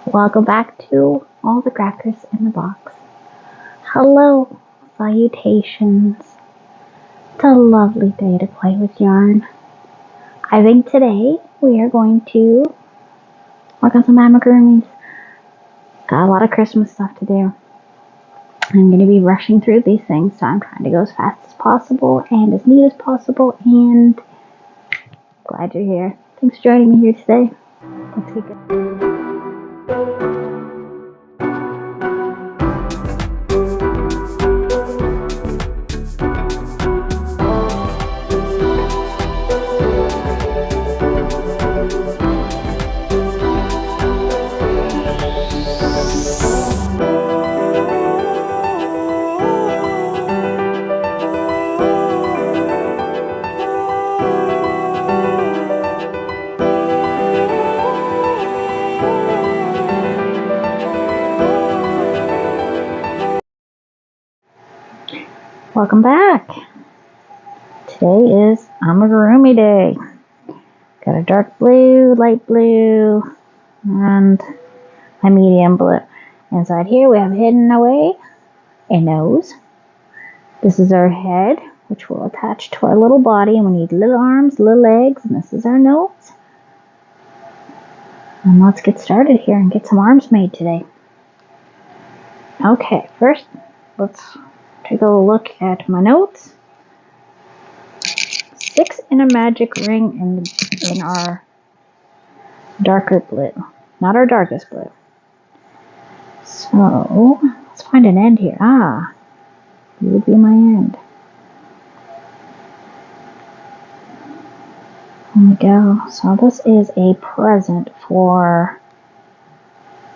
Welcome back to All the Crackers in the Box. Hello, salutations. It's a lovely day to play with yarn. I think today we are going to work on some amigurumis. Got a lot of Christmas stuff to do. I'm going to be rushing through these things, so I'm trying to go as fast as possible and as neat as possible, and glad you're here. Thanks for joining me here today. Let's get going. Welcome back. Today is amigurumi day. Got a dark blue, light blue, and a medium blue. Inside here we have hidden away a nose. This is our head, which will attach to our little body, and we need little arms, little legs, and this is our nose. And let's get started here and get some arms made today. Okay, first let's take a look at my notes. 6 in a magic ring in our darker blue, not our darkest blue. So let's find an end here. You would be my end. There we go. So this is a present for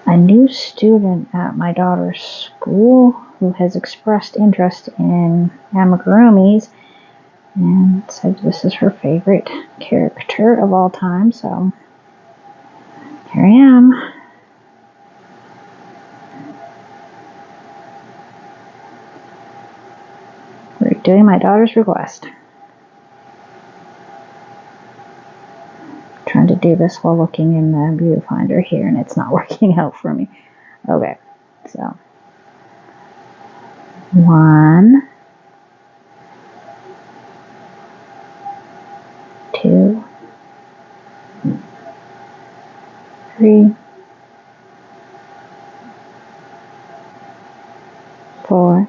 a new student at my daughter's school who has expressed interest in amigurumis and said this is her favorite character of all time. So here I am. We're doing my daughter's request. Trying to do this while looking in the viewfinder here, and it's not working out for me. Okay, so 1, 2, 3, 4,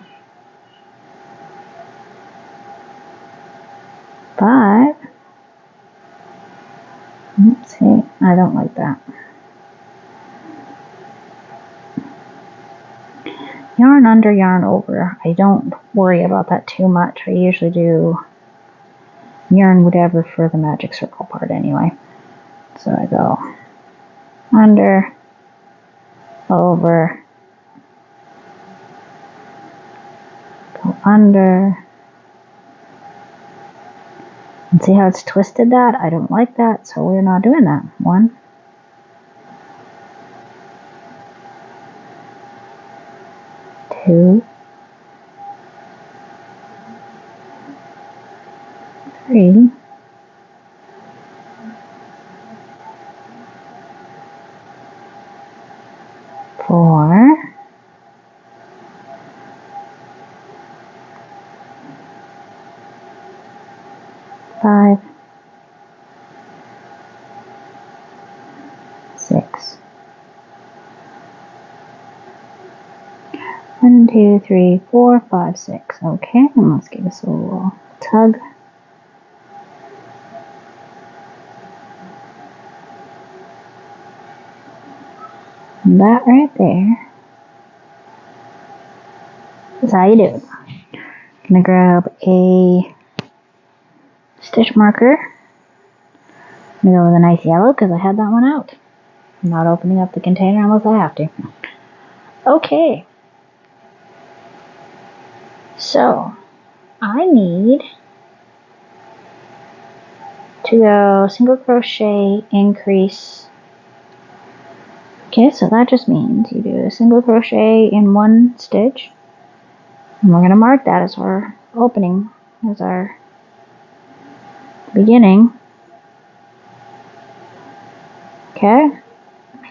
5. Let's see, I don't like that. Yarn under, yarn over. I don't worry about that too much. I usually do yarn whatever for the magic circle part anyway. So I go under, over, go under. And see how it's twisted that? I don't like that, so we're not doing that. 1, 2, 3, 4, 5, 6. 1, 2, 3, 4, 5, 6. Okay, and let's give this a little tug. And that right there is how you do it. I'm gonna grab a stitch marker. I'm gonna go with a nice yellow because I had that one out. I'm not opening up the container unless I have to. Okay. So I need to go single crochet, increase. Okay, so that just means you do a single crochet in one stitch, and we're going to mark that as our opening, as our beginning. Okay,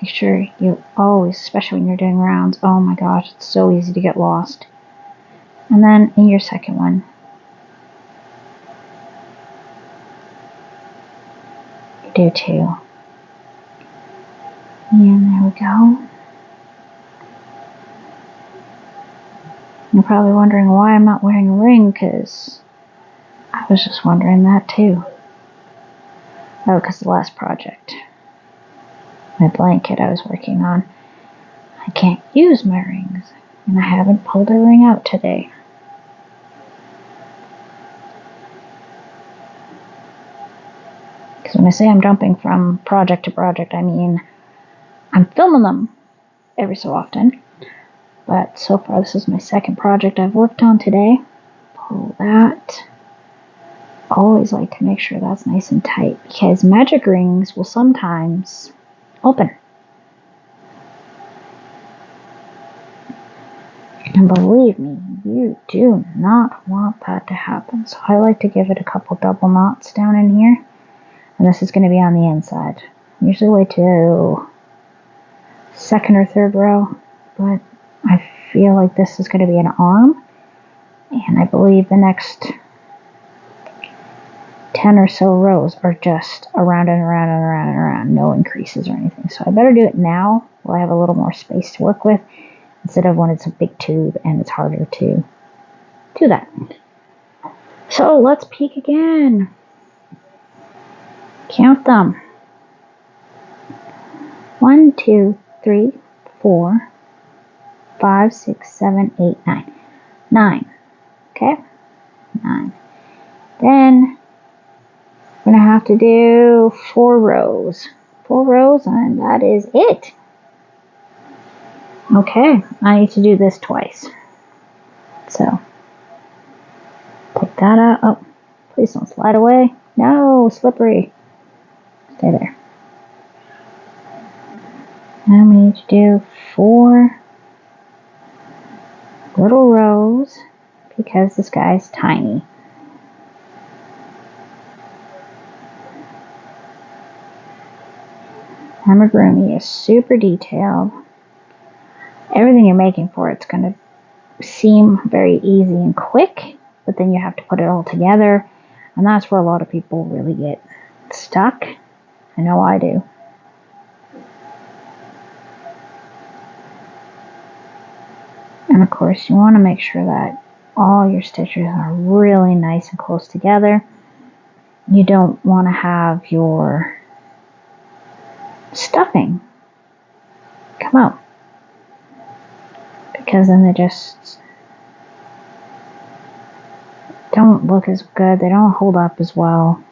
make sure you always, especially when you're doing rounds, oh my gosh, it's so easy to get lost. And then in your second one, you do 2. And there we go. You're probably wondering why I'm not wearing a ring, because I was just wondering that too. Oh, because the last project, my blanket I was working on, I can't use my rings, and I haven't pulled a ring out today. Because when I say I'm jumping from project to project, I mean I'm filming them every so often. But so far, this is my second project I've worked on today. Pull that. Always like to make sure that's nice and tight, because magic rings will sometimes open. And believe me, you do not want that to happen. So I like to give it a couple double knots down in here. And this is going to be on the inside. Usually wait to second or third row, but I feel like this is going to be an arm. And I believe the next 10 or so rows are just around and around and around and around. No increases or anything. So I better do it now while I have a little more space to work with, instead of when it's a big tube and it's harder to do that. So let's peek again. Count them. 1, 2, 3, 4, 5, 6, 7, 8, 9. 9. Okay? 9. Then we're going to have to do 4 rows. 4 rows, and that is it. Okay, I need to do this twice. So, take that out. Oh, please don't slide away. No, slippery. Stay there. Now we need to do 4 little rows, because this guy's tiny. Amigurumi is super detailed. Everything you're making for it's going to seem very easy and quick, but then you have to put it all together, and that's where a lot of people really get stuck. I know I do. And of course, you want to make sure that all your stitches are really nice and close together. You don't want to have your stuffing come out, because then they just don't look as good. They don't hold up as well,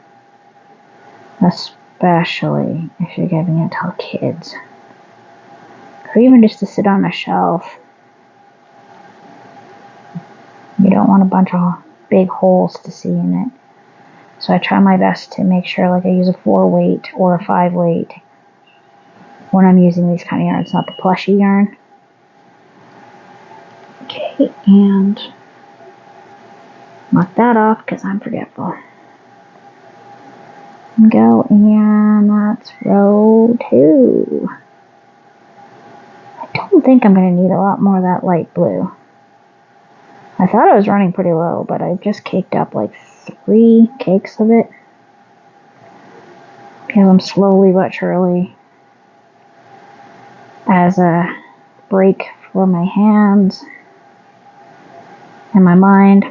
especially if you're giving it to kids, or even just to sit on a shelf. You don't want a bunch of big holes to see in it. So I try my best to make sure, like, I use a 4 weight or a 5 weight when I'm using these kind of yarns, not the plushy yarn. Okay, and mark that off because I'm forgetful. Go, and that's row 2. I don't think I'm going to need a lot more of that light blue. I thought I was running pretty low, but I just caked up like 3 cakes of it, because I'm slowly but surely, as a break for my hands and my mind,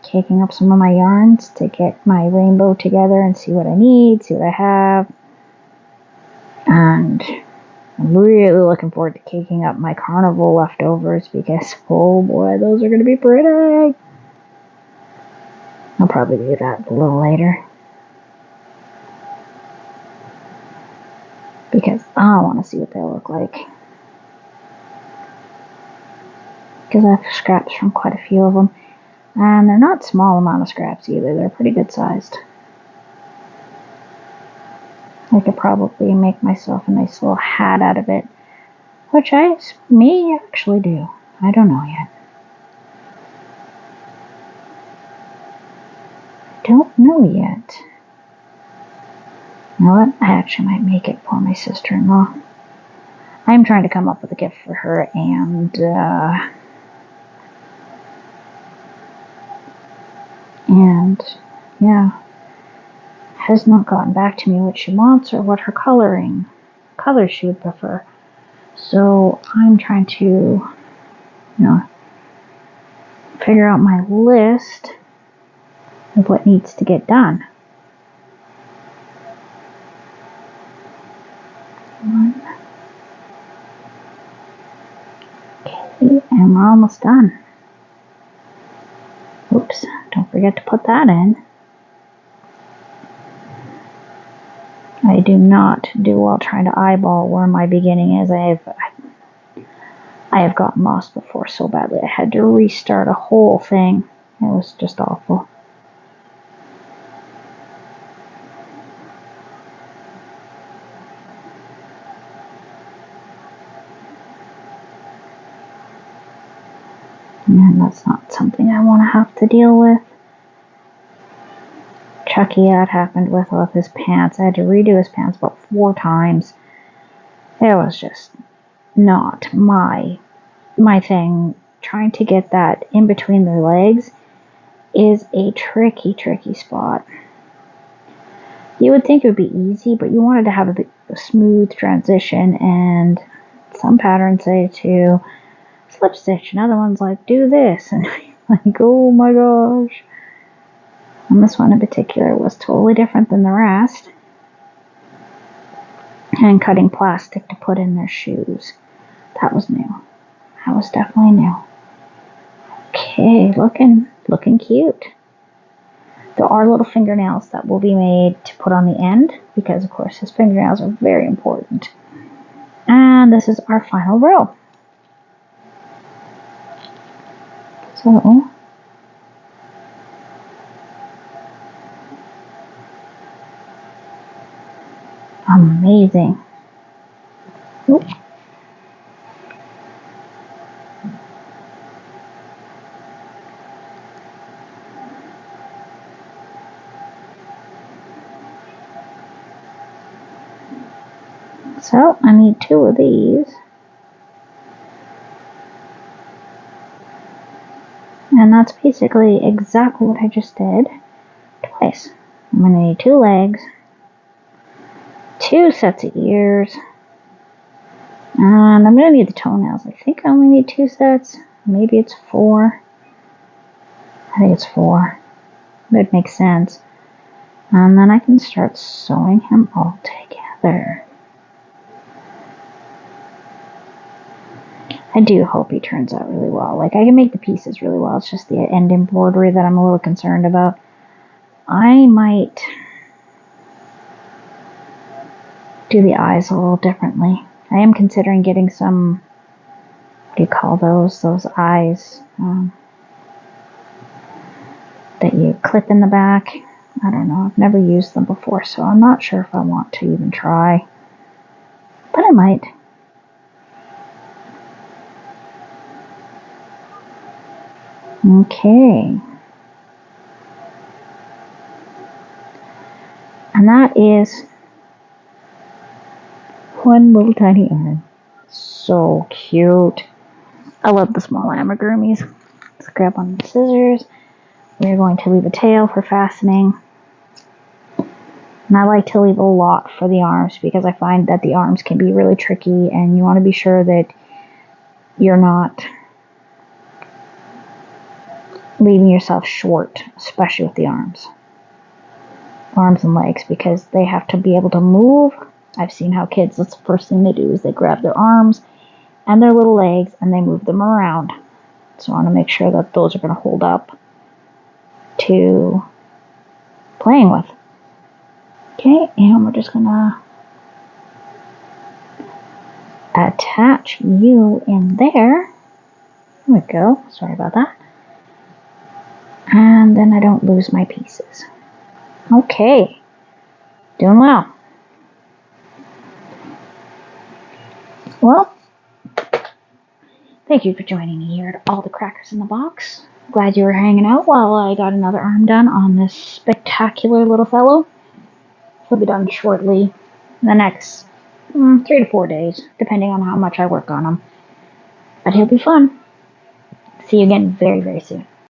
caking up some of my yarns to get my rainbow together and see what I need, see what I have. And I'm really looking forward to caking up my carnival leftovers, because oh boy, those are going to be pretty. I'll probably do that a little later, because I want to see what they look like. Because I have scraps from quite a few of them, and they're not small amount of scraps either. They're pretty good sized. I could probably make myself a nice little hat out of it, which I may actually do. I don't know yet. Don't know yet. You know what? I actually might make it for my sister-in-law. I'm trying to come up with a gift for her, and yeah, has not gotten back to me what she wants or what her colors she would prefer. So I'm trying to, figure out my list of what needs to get done. Okay, and we're almost done. Oops, don't forget to put that in. I do not do well trying to eyeball where my beginning is. I have gotten lost before so badly. I had to restart a whole thing. It was just awful. And that's not something I want to have to deal with. Chucky, that happened with his pants. I had to redo his pants about 4 times. It was just not my thing. Trying to get that in between their legs is a tricky spot. You would think it would be easy, but you wanted to have a smooth transition, and some patterns say to slip stitch, and other ones like do this, and like, oh my gosh. And this one in particular was totally different than the rest. And cutting plastic to put in their shoes. That was new. That was definitely new. Okay, looking cute. There are little fingernails that will be made to put on the end, because of course his fingernails are very important. And this is our final row. So amazing. Oops. So I need 2 of these. And that's basically exactly what I just did twice. I'm going to need 2 legs, 2 sets of ears, and I'm going to need the toenails. I think I only need 2 sets. Maybe it's 4. I think it's 4. That makes sense. And then I can start sewing him all together. I do hope he turns out really well. Like, I can make the pieces really well. It's just the end embroidery that I'm a little concerned about. I might do the eyes a little differently. I am considering getting some, what do you call those? Those eyes that you clip in the back. I don't know. I've never used them before, so I'm not sure if I want to even try. But I might. Okay. And that is one little tiny arm. So cute. I love the small amigurumis. Let's grab on the scissors. We're going to leave a tail for fastening. And I like to leave a lot for the arms because I find that the arms can be really tricky, and you want to be sure that you're not leaving yourself short, especially with the arms and legs, because they have to be able to move. I've seen how kids, that's the first thing they do is they grab their arms and their little legs and they move them around. So I want to make sure that those are going to hold up to playing with. Okay, and we're just going to attach you in there. There we go. Sorry about that. And then I don't lose my pieces. Okay. Doing well. Well, thank you for joining me here at All the Crackers in the Box. Glad you were hanging out while I got another arm done on this spectacular little fellow. He'll be done shortly in the next 3 to 4 days, depending on how much I work on them. But it'll be fun. See you again very, very soon.